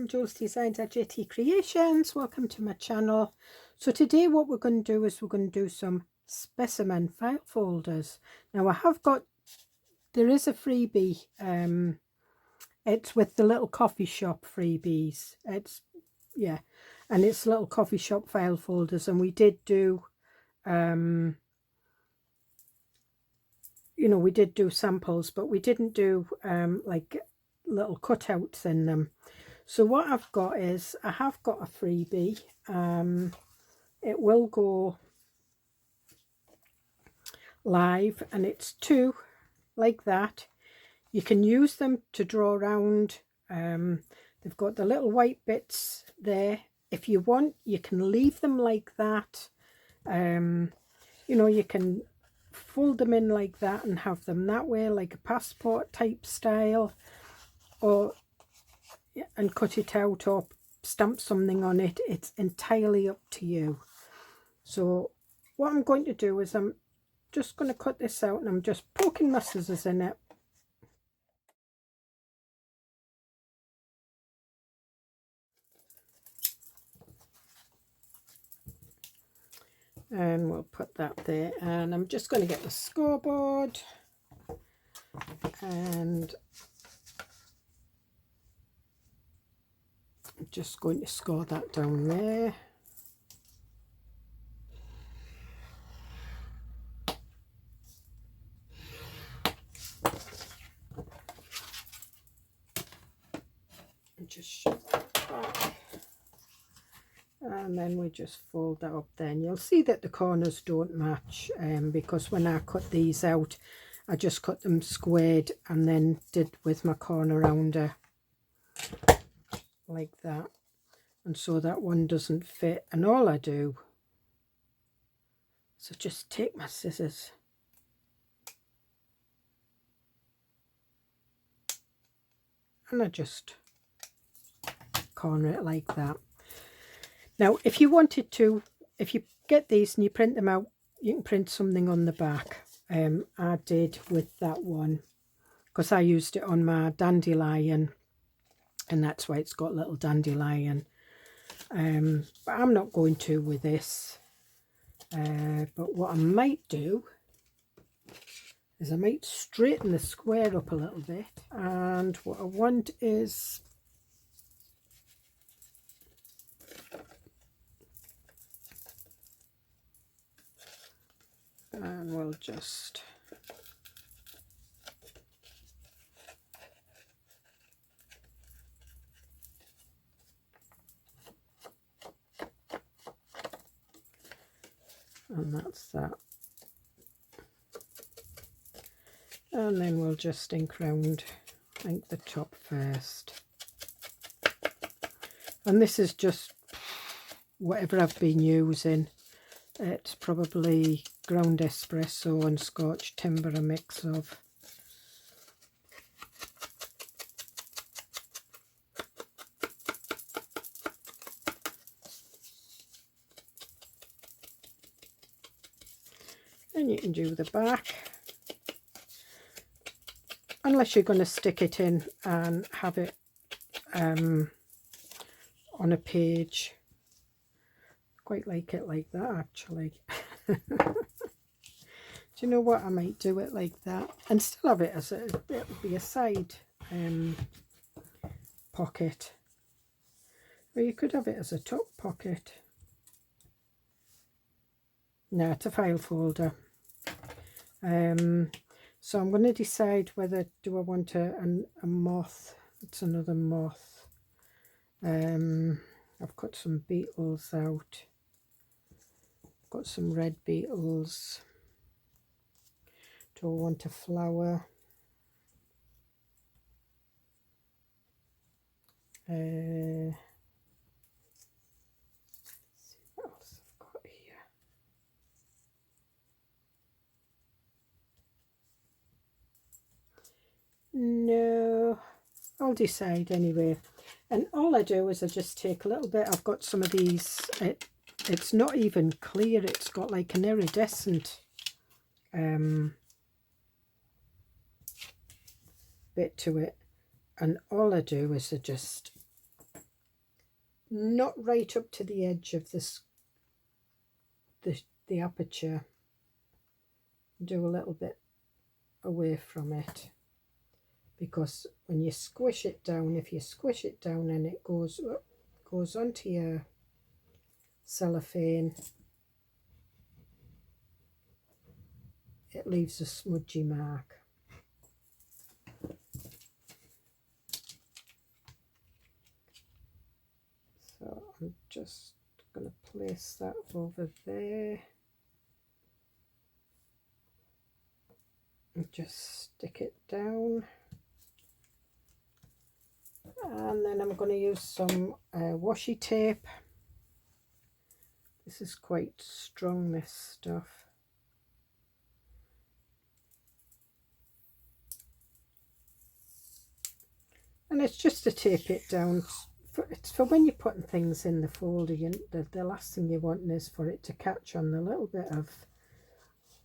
Joolsedesigns at Tatty Creations. Welcome to my channel. So today what we're going to do is we're going to do some specimen file folders. Now there is a freebie. It's with the little coffee shop freebies. And it's little coffee shop file folders, and we did do we did do samples, but we didn't do like little cutouts in them. So what I've got is I have got a freebie. It will go live, and it's two like that. You can use them to draw around. They've got the little white bits there. If you want, you can leave them like that. You can fold them in like that and have them that way, like a passport type style, and cut it out or stamp something on it. It's entirely up to you. So what I'm going to do is I'm just going to cut this out, and I'm just poking my scissors in it. And we'll put that there, and I'm just going to get the scoreboard, and I'm just going to score that down there. And just shove that back. And then we just fold that up there, and you'll see that the corners don't match, because when I cut these out I just cut them squared and then did with my corner rounder like that, and so that one doesn't fit. And all I do is I just take my scissors and I just corner it like that. Now, if you wanted to, if you get these and you print them out, you can print something on the back. I did with that one because I used it on my dandelion, and that's why it's got little dandelion. But I'm not going to with this. But what I might do is I might straighten the square up a little bit. And what I want is and we'll just and that's that, and then we'll just ink round, I think, the top first. And this is just whatever I've been using. It's probably ground espresso and Scotch timber, a mix of. And you can do the back, unless you're going to stick it in and have it on a page. Quite like it like that, actually. Do you know what? I might do it like that and still have it as it'll be a side pocket, or you could have it as a top pocket. No, it's a file folder. So I'm going to decide whether do I want a moth. It's another moth. I've cut some beetles out. Got some red beetles. Do I want a flower? Let's see what else I've got here. No, I'll decide anyway. And all I do is I just take a little bit. I've got some of these. It's not even clear. It's got like an iridescent bit to it. And all I do is I just not right up to the edge of this the aperture. Do a little bit away from it, because when you squish it down, if you squish it down and it goes onto your cellophane, it leaves a smudgy mark. So I'm just going to place that over there and just stick it down. And then I'm going to use some washi tape. This is quite strong, this stuff. And it's just to tape it down. It's for when you're putting things in the folder, the last thing you want is for it to catch on the little bit of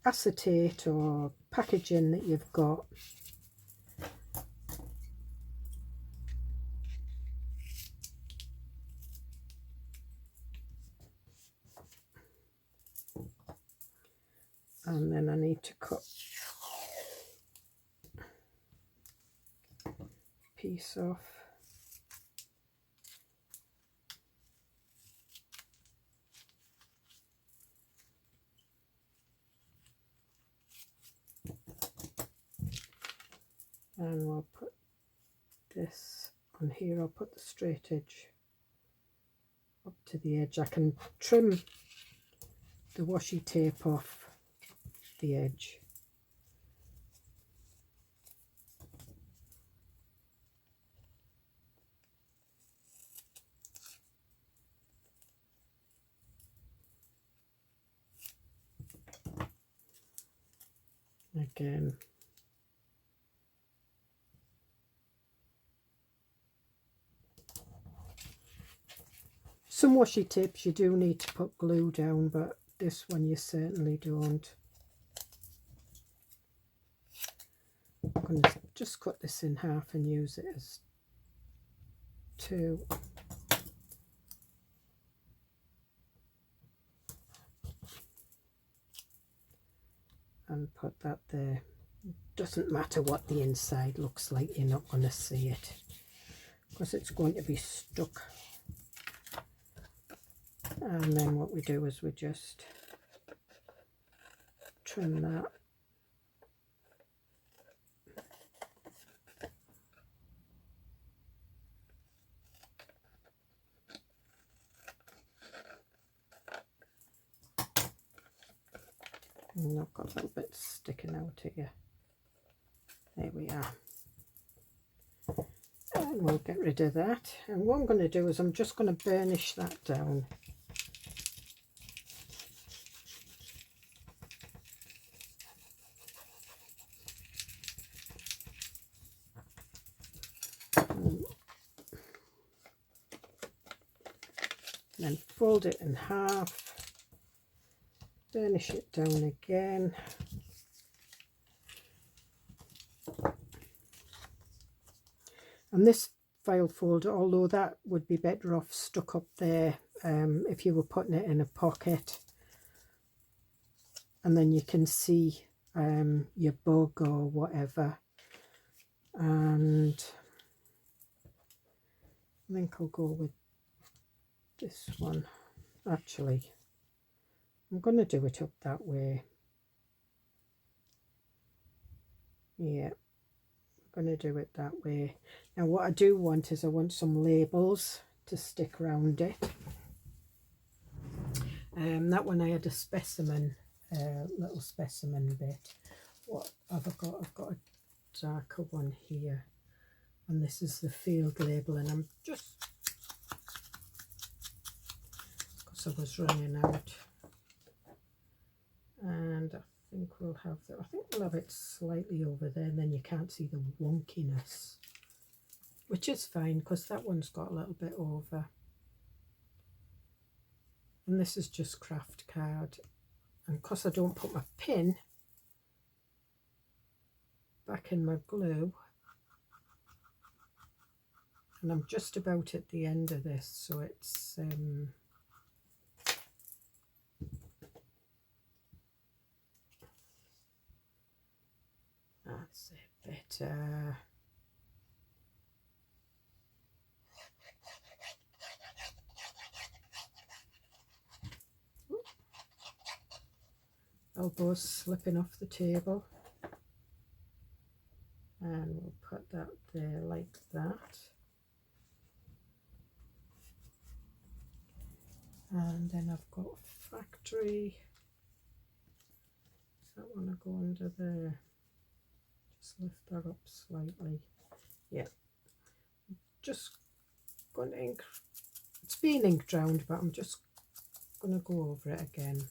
acetate or packaging that you've got. And then I need to cut a piece off. And we'll put this on here. I'll put the straight edge up to the edge. I can trim the washi tape off the edge. Again, some washi tapes you do need to put glue down, but this one you certainly don't. I'm going to just cut this in half and use it as two. And put that there. Doesn't matter what the inside looks like, you're not going to see it because it's going to be stuck. And then what we do is we just trim that. And I've got a little bit sticking out here. There we are. And we'll get rid of that. And what I'm going to do is I'm just going to burnish that down. Then fold it in half, burnish it down again. And this file folder, although that would be better off stuck up there if you were putting it in a pocket, and then you can see your bug or whatever. And I think I'll go with this one. Actually, I'm going to do it up that way. Yeah, I'm going to do it that way. Now what I do want is I want some labels to stick around it. That one I had a specimen, little specimen bit. What have I got? I've got a darker one here, and this is the field label, and I'm just, because I was running out, and I think we'll have that. I think we'll have it slightly over there, and then you can't see the wonkiness, which is fine because that one's got a little bit over. And this is just craft card, and because I don't put my pin back in my glue, And I'm just about at the end of this, so it's that's a bit elbows slipping off the table, and we'll put that there like that. And then I've got factory, that one will go under there. Just lift that up slightly. Yeah, just going to ink, it's been inked round, but I'm just going to go over it again.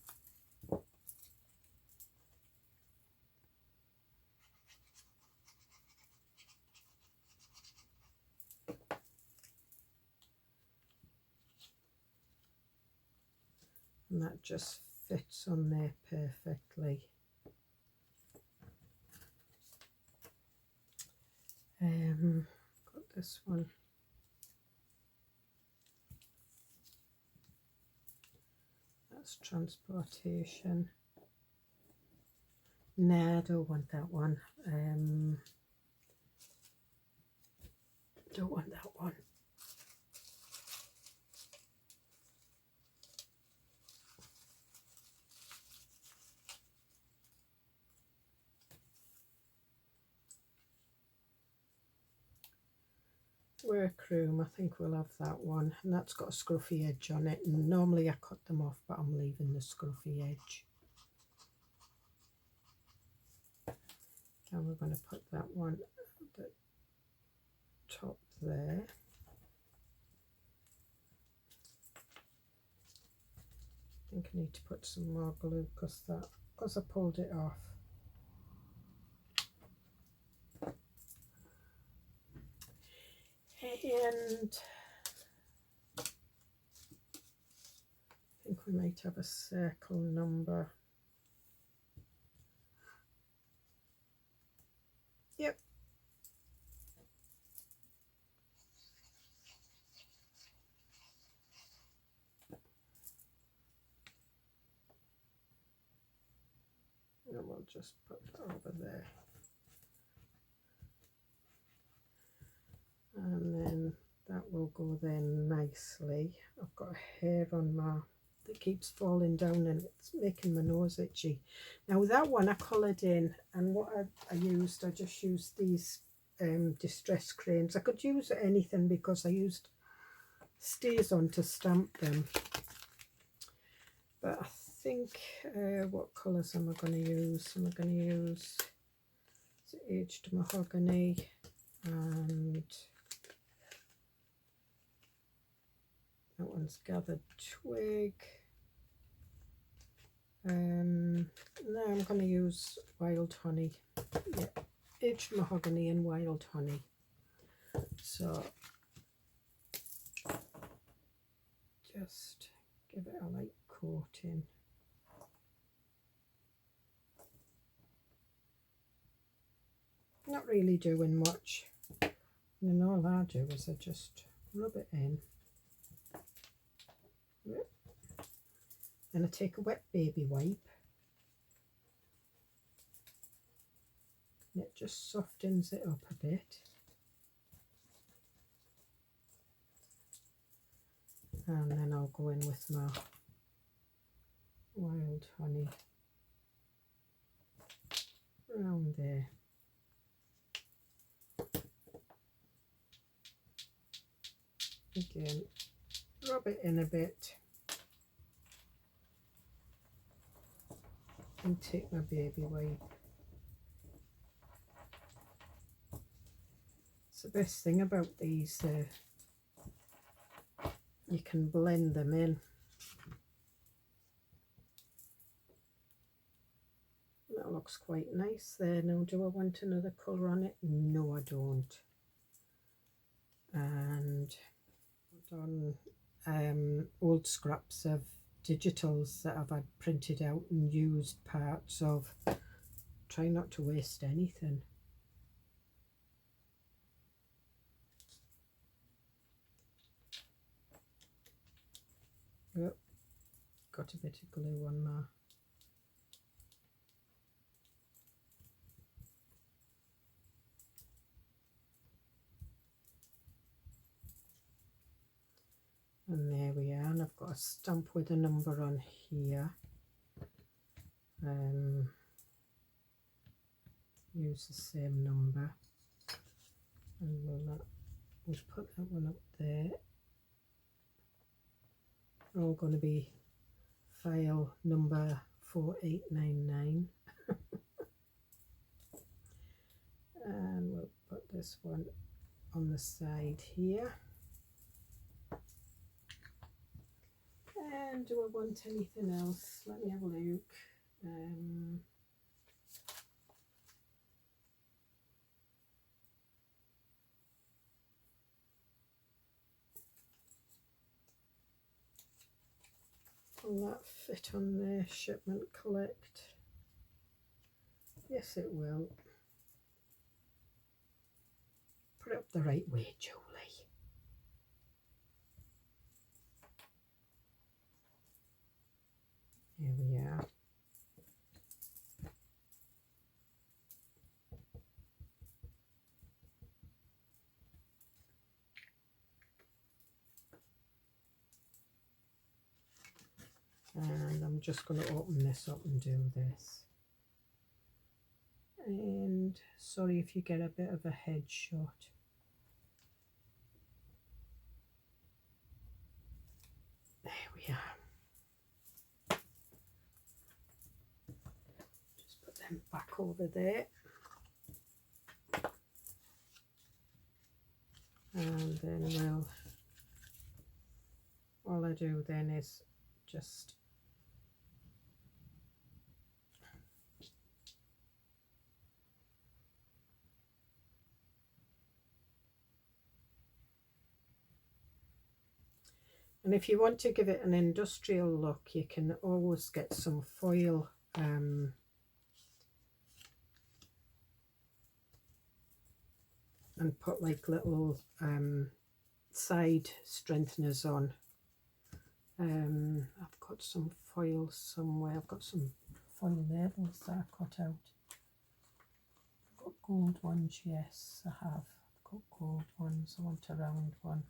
And that just fits on there perfectly. Got this one. That's transportation. Nah, I don't want that one. Don't want that one. Workroom, I think we'll have that one, and that's got a scruffy edge on it, and normally I cut them off, but I'm leaving the scruffy edge. And we're going to put that one at the top there. I think I need to put some more glue because I pulled it off. And I think we might have a circle number. Yep. And we'll just put that over there. And then that will go there nicely. I've got a hair on my that keeps falling down and it's making my nose itchy. Now that one I coloured in, and what I just used these distress crayons. I could use anything because I used StazOn to stamp them. But I think, what colours am I going to use? Am I going to use aged mahogany and that one's gathered twig. No, I'm going to use wild honey. Yeah, aged mahogany and wild honey. So just give it a light coating. Not really doing much. And then all I do is I just rub it in. Then I take a wet baby wipe and it just softens it up a bit. And then I'll go in with my wild honey around there. Again, rub it in a bit and take my baby wipe. It's the best thing about these, you can blend them in. That looks quite nice there. Now, do I want another colour on it? No, I don't. And on old scraps of digitals that I've had printed out and used parts of. Try not to waste anything. Yep, got a bit of glue on there. And there we are, and I've got a stamp with a number on here. Use the same number, and we'll put that one up there. They're all going to be file number 4899. And we'll put this one on the side here. And do I want anything else? Let me have a look. Will that fit on there? Shipment collect? Yes, it will. Put it up the right way, Julie. Here we are. And I'm just going to open this up and do this. And sorry if you get a bit of a headshot. There we are. Just put them back over there. And then all I do then is just and if you want to give it an industrial look, you can always get some foil and put like little side strengtheners on. I've got some foil somewhere. I've got some foil labels that I cut out. I've got gold ones, yes I have. I've got gold ones. I want a round one.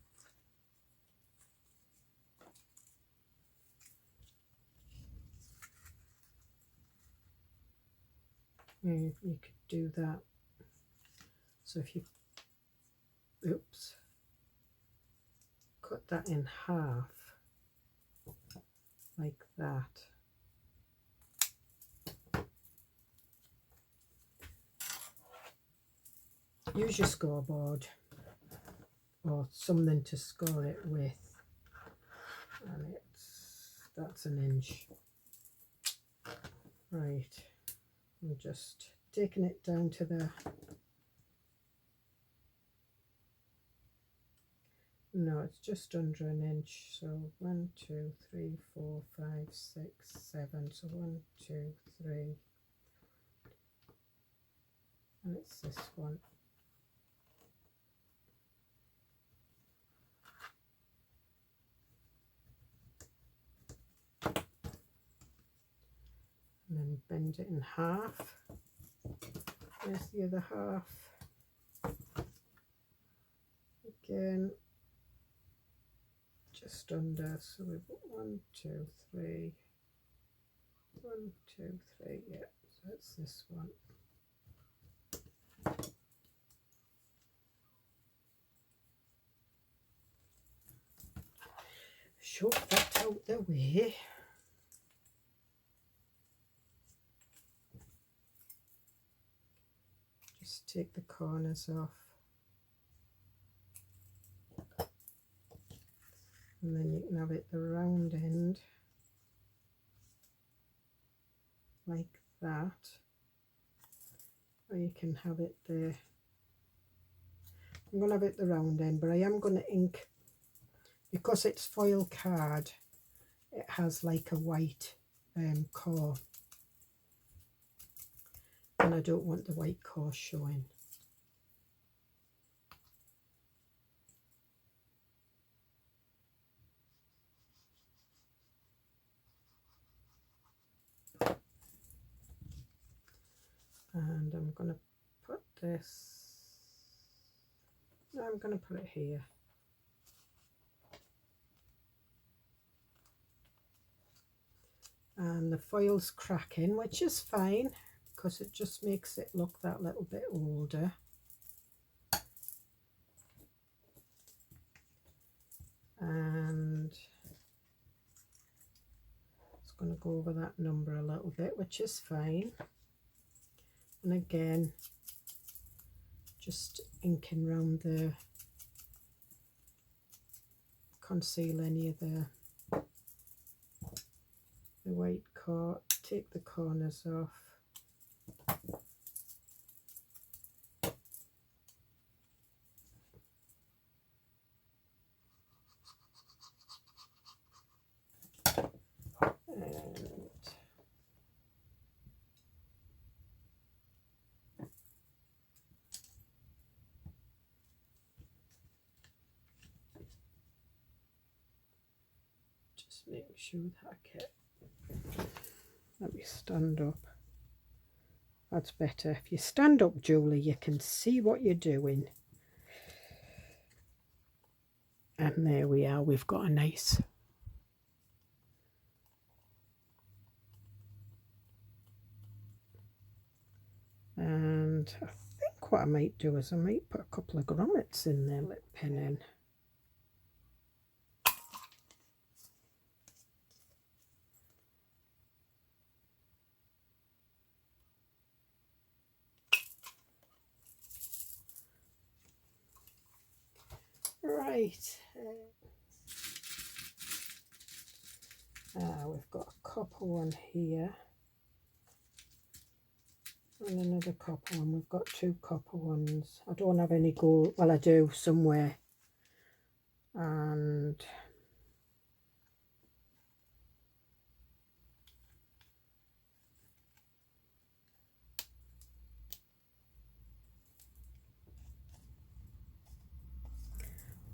You could do that. So if you, oops, cut that in half like that. Use your scoreboard or something to score it with, and that's an inch. Right, I'm just taking it down to the, no, it's just under an inch. So 1, 2, 3, 4, 5, 6, 7. So 1, 2, 3, and it's this one. And then bend it in half. There's the other half. Again, just under. So we've got 1, 2, 3. 1, 2, 3. Yeah, so it's this one. Shove that out the way. Just take the corners off. And then you can have it the round end like that, or you can have it there. I'm going to have it the round end, but I am going to ink, because it's foil card, it has like a white core, and I don't want the white core showing. And I'm going to put this, I'm going to put it here. And the foil's cracking, which is fine because it just makes it look that little bit older. And it's going to go over that number a little bit, which is fine. And again, just inking round the, conceal any of the white card, take the corners off. And just make sure that I get, let me stand up. That's better. If you stand up, Julie, you can see what you're doing. And there we are, we've got a nice and I think what I might do is I might put a couple of grommets in there, lip pin in. Right, we've got a copper one here and another copper one. We've got two copper ones. I don't have any gold, well I do somewhere, and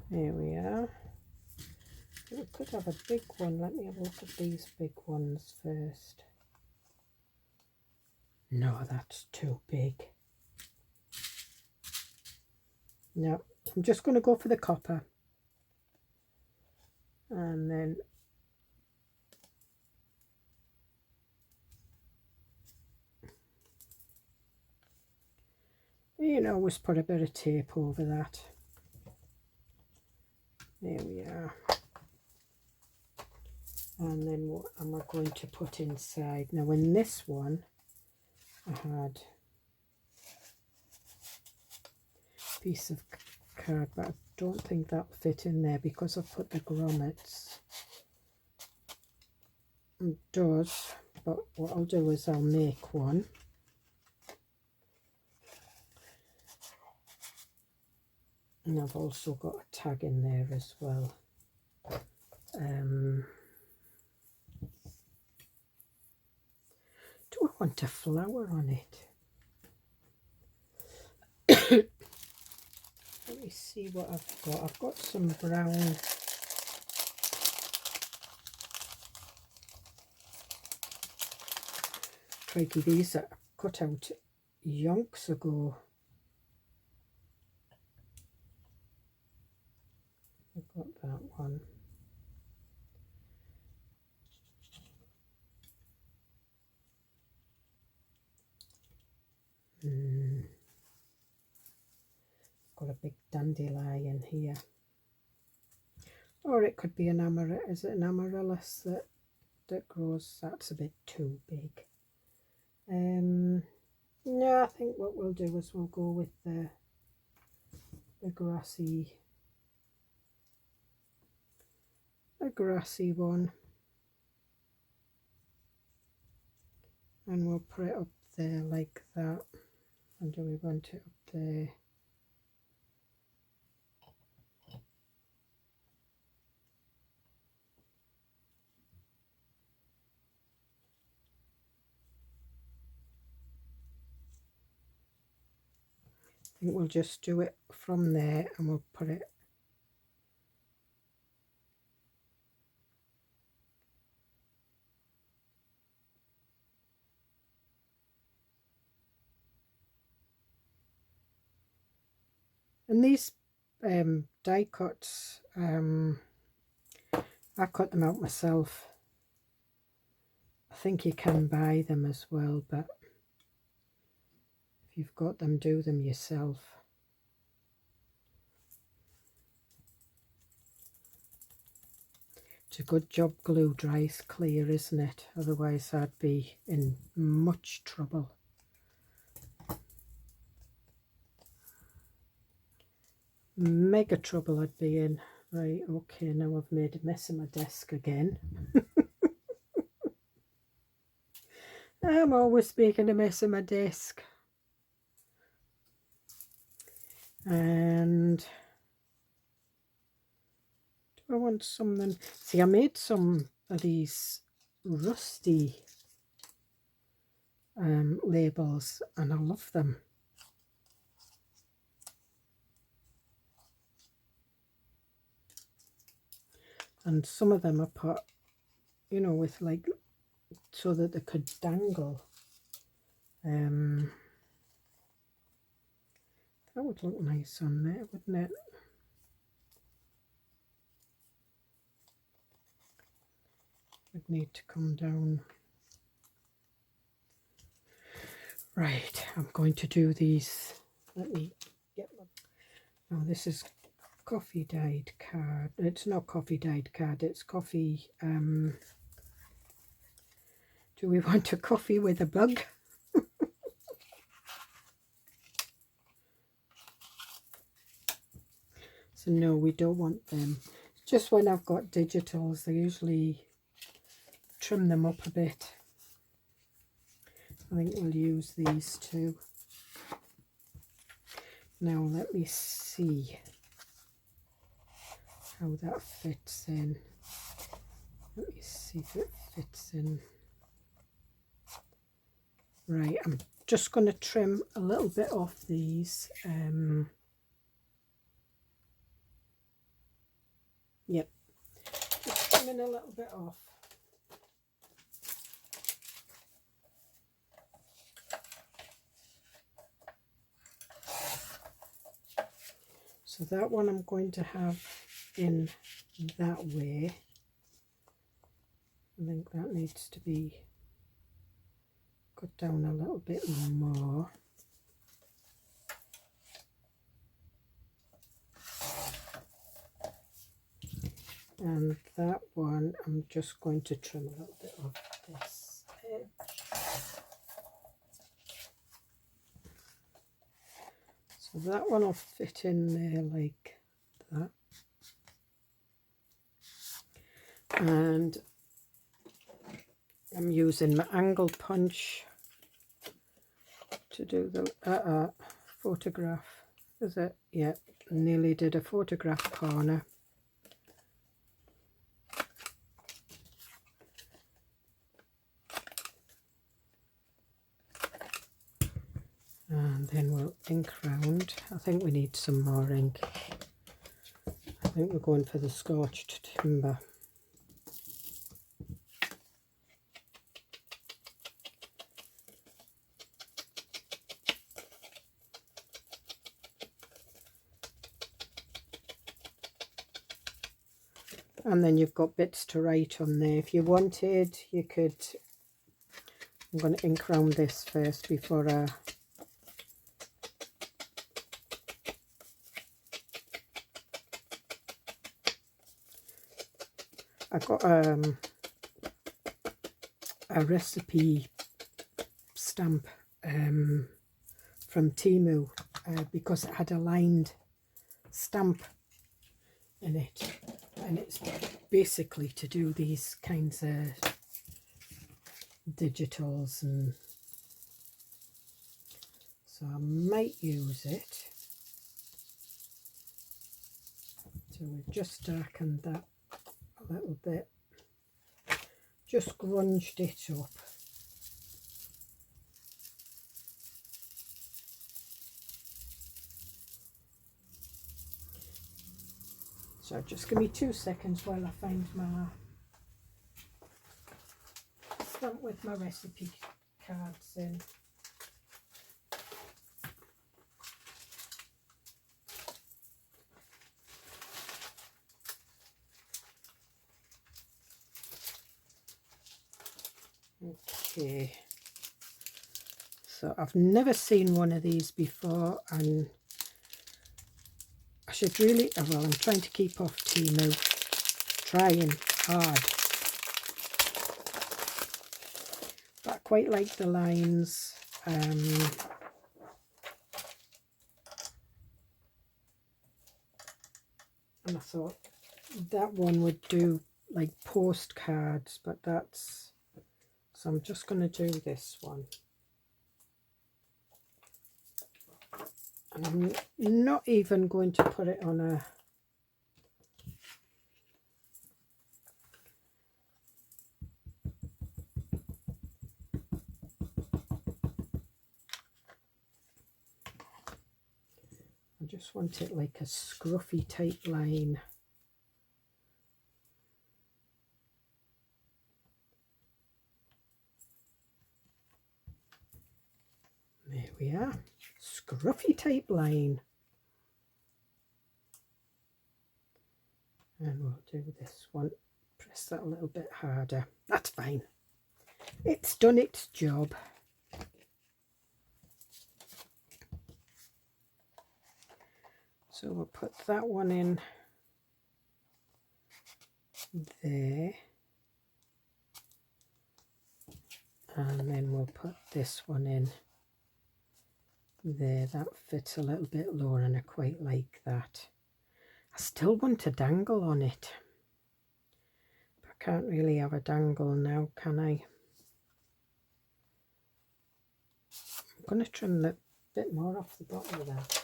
there we are. We could have a big one. Let me have a look at these big ones first. No, that's too big. No, I'm just going to go for the copper. And then you know, always put a bit of tape over that. There we are. And then what am I going to put inside? Now in this one I had a piece of card, but I don't think that'll fit in there because I've put the grommets. It does, but what I'll do is I'll make one. And I've also got a tag in there as well. Do I want a flower on it? Let me see what I've got. I've got some brown. Crikey, these are cut out yonks ago. I've got that one. Got a big dandelion here. Or it could be an amaryllis. Is it an amaryllis that grows? That's a bit too big. No, I think what we'll do is we'll go with the grassy one, and we'll put it up there like that. And do we want it up there? I think we'll just do it from there and we'll put it And these die cuts, I cut them out myself. I think you can buy them as well, but if you've got them, do them yourself. It's a good job glue dries clear, isn't it? Otherwise I'd be in much trouble. Mega trouble I'd be in. Right, okay, now I've made a mess of my desk again. I'm always making a mess of my desk. And do I want something? See, I made some of these rusty labels and I love them. And some of them I put, you know, with like, so that they could dangle. That would look nice on there, wouldn't it? Would need to come down. Right, I'm going to do these. Let me get my... Oh, this is coffee dyed card. It's not coffee dyed card, it's coffee... do we want a coffee with a bug? So no, we don't want them. Just when I've got digitals, I usually trim them up a bit. I think we'll use these two. Now let me see how that fits in. Let me see if it fits in. Right, I'm just going to trim a little bit off these. Yep, just trimming a little bit off. So that one I'm going to have in that way. I think that needs to be cut down a little bit more. And that one I'm just going to trim a little bit off this edge. So that one will fit in there like that. And I'm using my angle punch to do the photograph. Is it? Yeah, nearly did a photograph corner. And then we'll ink round. I think we need some more ink. I think we're going for the scorched timber. And then you've got bits to write on there. If you wanted, you could... I'm going to ink round this first before I got a recipe stamp from Temu because it had a lined stamp in it, and it's basically to do these kinds of digitals, and so I might use it. So we've just darkened that a little bit, just grunged it up. So just give me 2 seconds while I find my stamp with my recipe cards in. Okay, so I've never seen one of these before, and I should really, well, I'm trying to keep off Temu, trying hard, but I quite like the lines. And I thought that one would do like postcards, but that's, so I'm just going to do this one. And I'm not even going to put it on a, I just want it like a scruffy type line. There we are, scruffy type line. And we'll do this one, press that a little bit harder. That's fine. It's done its job. So we'll put that one in there. And then we'll put this one in there. That fits a little bit lower and I quite like that. I still want a dangle on it. But I can't really have a dangle now, can I? I'm going to trim a bit more off the bottom of that,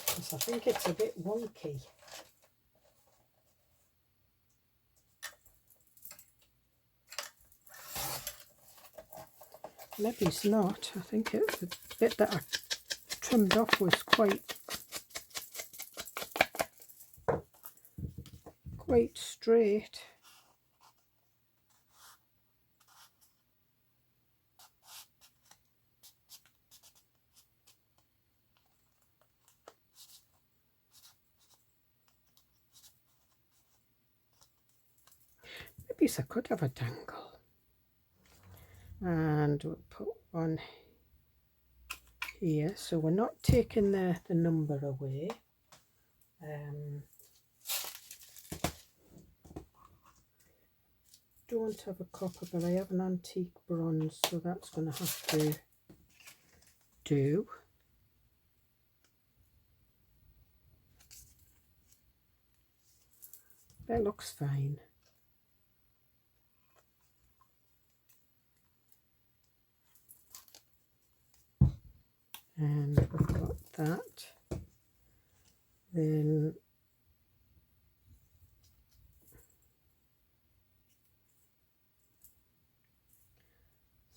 because I think it's a bit wonky. Maybe it's not. I think the bit that I trimmed off was quite straight. Maybe I could have a dangle. And we'll put one here, so we're not taking the number away. Don't have a copper, but I have an antique bronze, so that's going to have to do. That looks fine. And we've got that. Then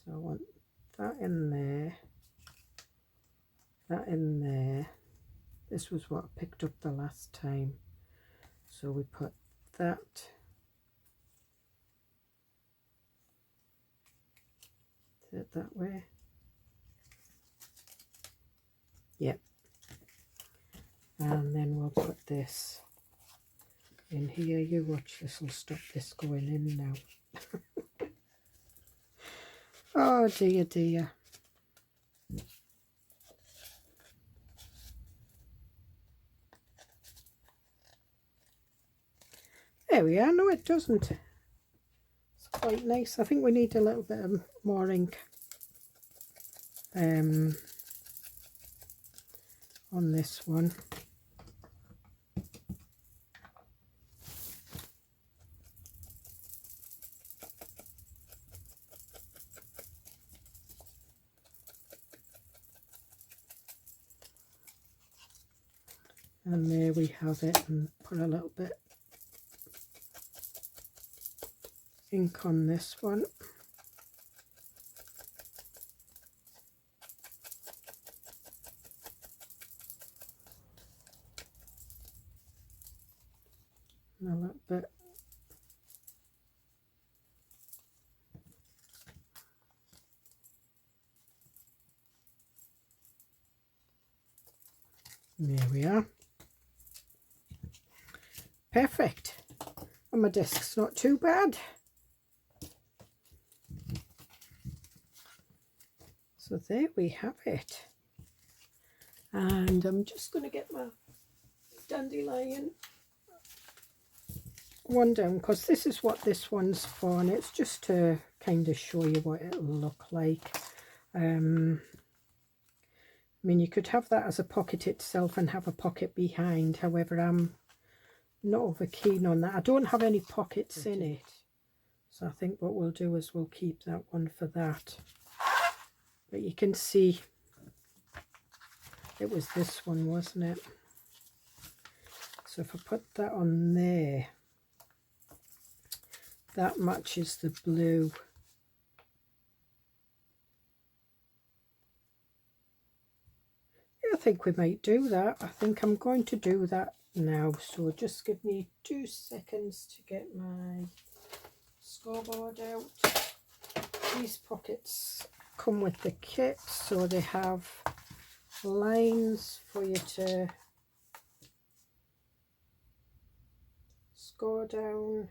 so I want that in there, that in there. This was what I picked up the last time. So we put that that way. Yep. And then we'll put this in here. You watch, this will stop this going in now. Oh dear, dear. There we are. No, it doesn't. It's quite nice. I think we need a little bit of more ink on this one. And there we have it, and put a little bit ink on this one. And a little bit. There we are. Perfect. And my disc's not too bad. So there we have it. And I'm just going to get my dandelion one down, because this is what this one's for, and it's just to kind of show you what it'll look like. I mean, you could have that as a pocket itself and have a pocket behind. However, I'm not over keen on that. I don't have any pockets in it. So I think what we'll do is we'll keep that one for that. But you can see it was this one, wasn't it? So if I put that on there, that matches the blue. I think we might do that. I think I'm going to do that now. So just give me 2 seconds to get my scoreboard out. These pockets come with the kit, so they have lines for you to score down.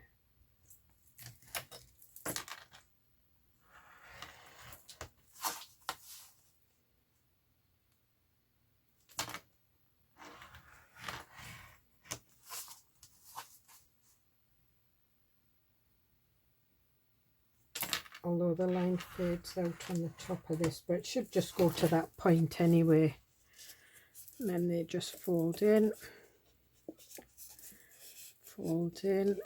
Although the line fades out on the top of this, but it should just go to that point anyway. And then they just fold in, fold in,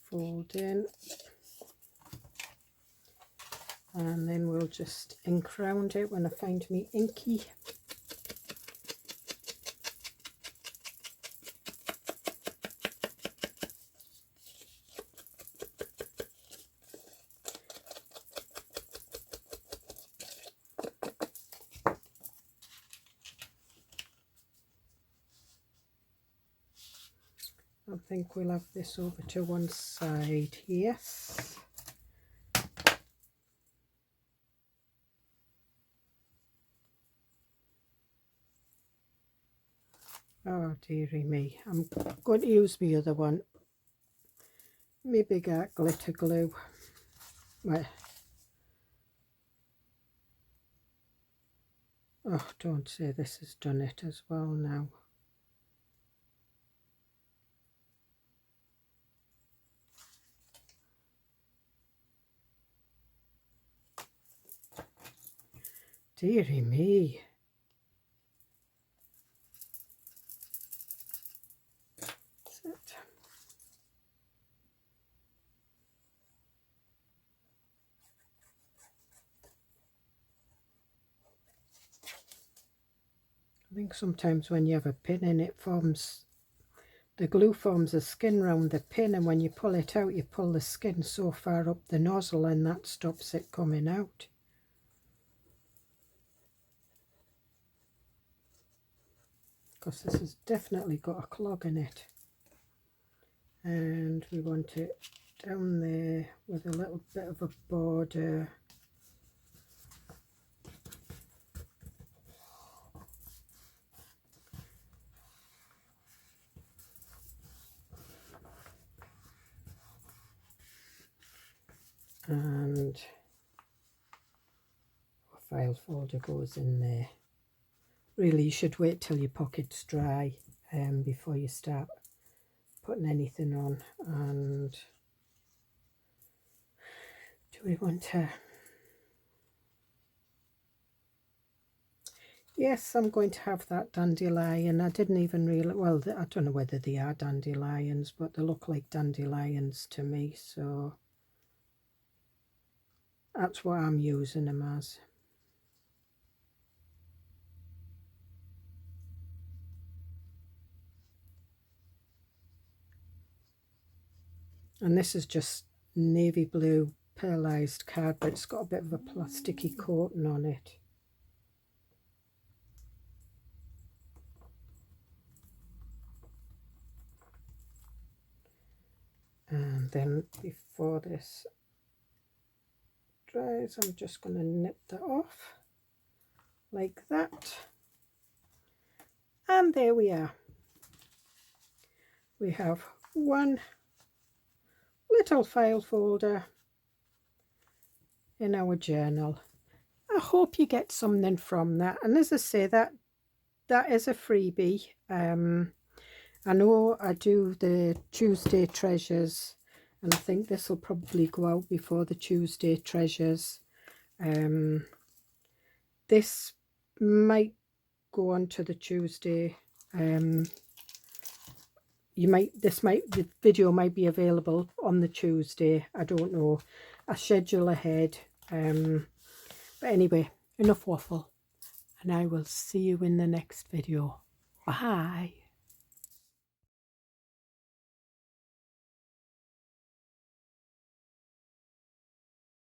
fold in, and then we'll just ink round it when I find me inky. I think we'll have this over to one side, yes. Oh dearie me, I'm going to use my other one, my big art glitter glue. Well, oh, don't say this has done it as well now. Dearie me. That's it. I think sometimes when you have a pin in, it forms, the glue forms a skin round the pin, and when you pull it out, you pull the skin so far up the nozzle and that stops it coming out. Because this has definitely got a clog in it. And we want it down there with a little bit of a border. And a file folder goes in there. Really, you should wait till your pocket's dry before you start putting anything on. And do we want to? Yes, I'm going to have that dandelion. I didn't even realize, well, I don't know whether they are dandelions, but they look like dandelions to me, so that's what I'm using them as. And this is just navy blue pearlized card, but it's got a bit of a plasticky coating on it. And then before this dries, I'm just going to nip that off like that. And there we are. We have one little file folder in our journal. I hope you get something from that. And as I say, that is a freebie. I know I do the Tuesday Treasures, and I think this will probably go out before the Tuesday Treasures. This might go on to the Tuesday. The video might be available on the Tuesday. I don't know. I schedule ahead. But anyway, enough waffle, and I will see you in the next video. Bye.